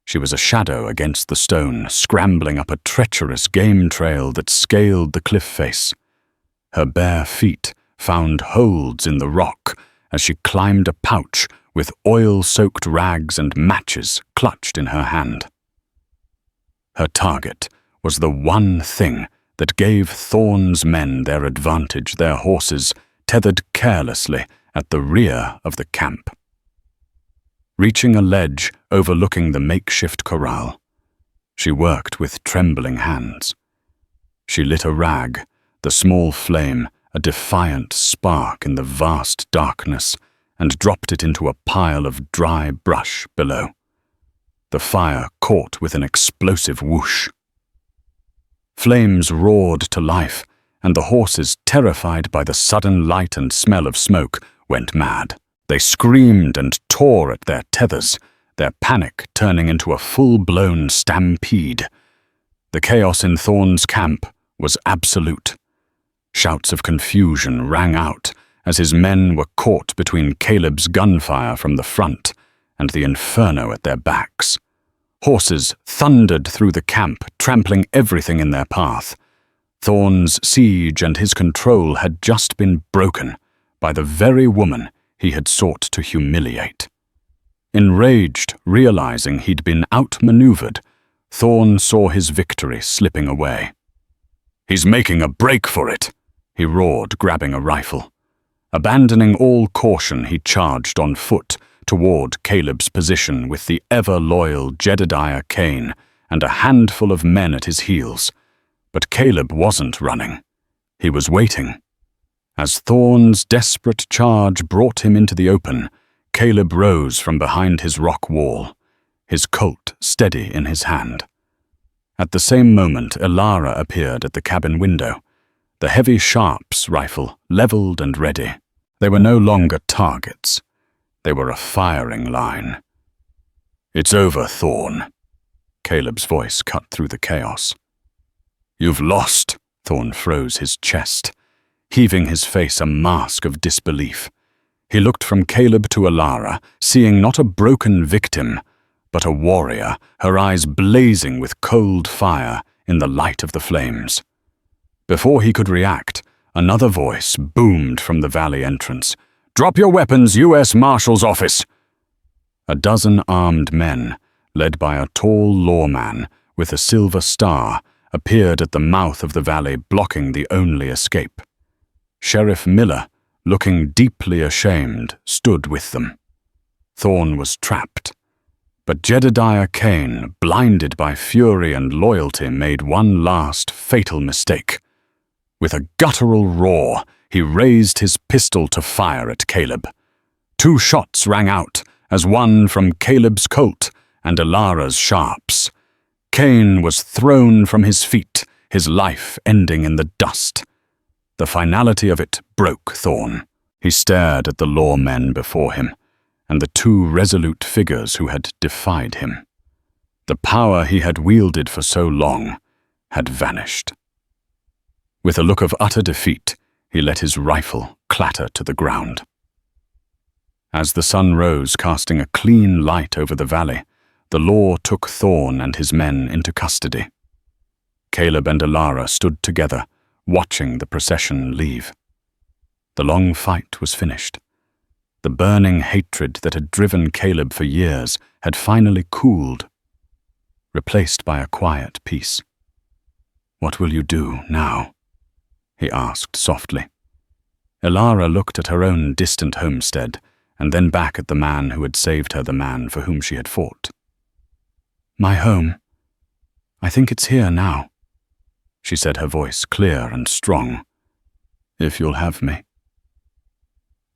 She was a shadow against the stone, scrambling up a treacherous game trail that scaled the cliff face. Her bare feet found holds in the rock as she climbed a pouch with oil-soaked rags and matches clutched in her hand. Her target was the one thing that gave Thorn's men their advantage, their horses tethered carelessly at the rear of the camp. Reaching a ledge overlooking the makeshift corral, she worked with trembling hands. She lit a rag, the small flame a defiant spark in the vast darkness, and dropped it into a pile of dry brush below. The fire caught with an explosive whoosh. Flames roared to life, and the horses, terrified by the sudden light and smell of smoke, went mad. They screamed and tore at their tethers, their panic turning into a full-blown stampede. The chaos in Thorn's camp was absolute. Shouts of confusion rang out as his men were caught between Caleb's gunfire from the front and the inferno at their backs. Horses thundered through the camp, trampling everything in their path. Thorn's siege and his control had just been broken by the very woman he had sought to humiliate. Enraged, realizing he'd been outmaneuvered, Thorn saw his victory slipping away. "He's making a break for it," he roared, grabbing a rifle. Abandoning all caution, he charged on foot toward Caleb's position with the ever-loyal Jedediah Kane and a handful of men at his heels. But Caleb wasn't running. He was waiting. As Thorn's desperate charge brought him into the open, Caleb rose from behind his rock wall, his Colt steady in his hand. At the same moment, Elara appeared at the cabin window, the heavy Sharps rifle leveled and ready. They were no longer targets. They were a firing line. "It's over, Thorn." Caleb's voice cut through the chaos. "You've lost." Thorn froze his chest, heaving his face a mask of disbelief. He looked from Caleb to Elara, seeing not a broken victim, but a warrior, her eyes blazing with cold fire in the light of the flames. Before he could react, another voice boomed from the valley entrance. "Drop your weapons, U.S. Marshal's office!" A dozen armed men, led by a tall lawman with a silver star, appeared at the mouth of the valley, blocking the only escape. Sheriff Miller, looking deeply ashamed, stood with them. Thorn was trapped. But Jedediah Kane, blinded by fury and loyalty, made one last fatal mistake. With a guttural roar, he raised his pistol to fire at Caleb. 2 shots rang out, as one from Caleb's Colt and Elara's Sharps. Kane was thrown from his feet, his life ending in the dust. The finality of it broke Thorn. He stared at the lawmen before him, and the 2 resolute figures who had defied him. The power he had wielded for so long had vanished. With a look of utter defeat, he let his rifle clatter to the ground. As the sun rose, casting a clean light over the valley, the law took Thorn and his men into custody. Caleb and Elara stood together, watching the procession leave. The long fight was finished. The burning hatred that had driven Caleb for years had finally cooled, replaced by a quiet peace. "What will you do now?" he asked softly. Elara looked at her own distant homestead, and then back at the man who had saved her, the man for whom she had fought. "My home. I think it's here now," she said, her voice clear and strong. "If you'll have me."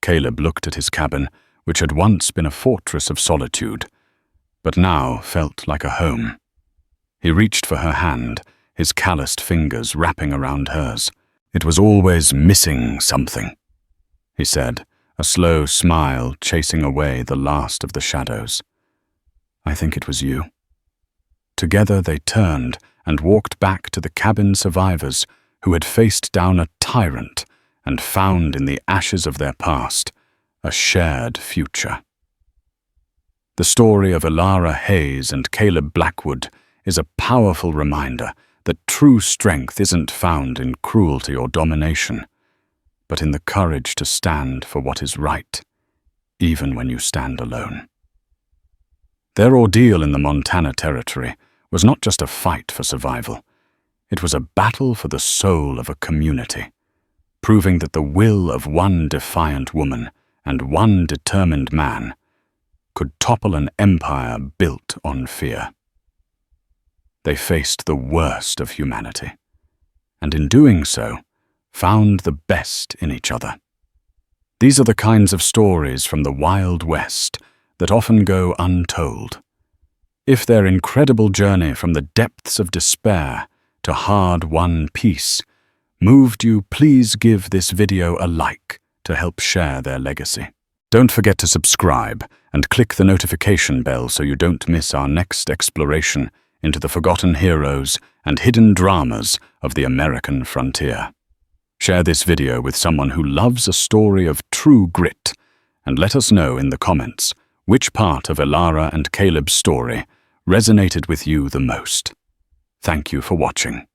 Caleb looked at his cabin, which had once been a fortress of solitude, but now felt like a home. He reached for her hand, his calloused fingers wrapping around hers. "It was always missing something," he said, a slow smile chasing away the last of the shadows. "I think it was you." Together they turned and walked back to the cabin survivors who had faced down a tyrant and found in the ashes of their past a shared future. The story of Elara Hayes and Caleb Blackwood is a powerful reminder that true strength isn't found in cruelty or domination, but in the courage to stand for what is right, even when you stand alone. Their ordeal in the Montana Territory was not just a fight for survival. It was a battle for the soul of a community, proving that the will of one defiant woman and one determined man could topple an empire built on fear. They faced the worst of humanity, and in doing so, found the best in each other. These are the kinds of stories from the Wild West that often go untold. If their incredible journey from the depths of despair to hard-won peace moved you, please give this video a like to help share their legacy. Don't forget to subscribe and click the notification bell so you don't miss our next exploration into the forgotten heroes and hidden dramas of the American frontier. Share this video with someone who loves a story of true grit, and let us know in the comments which part of Elara and Caleb's story resonated with you the most. Thank you for watching.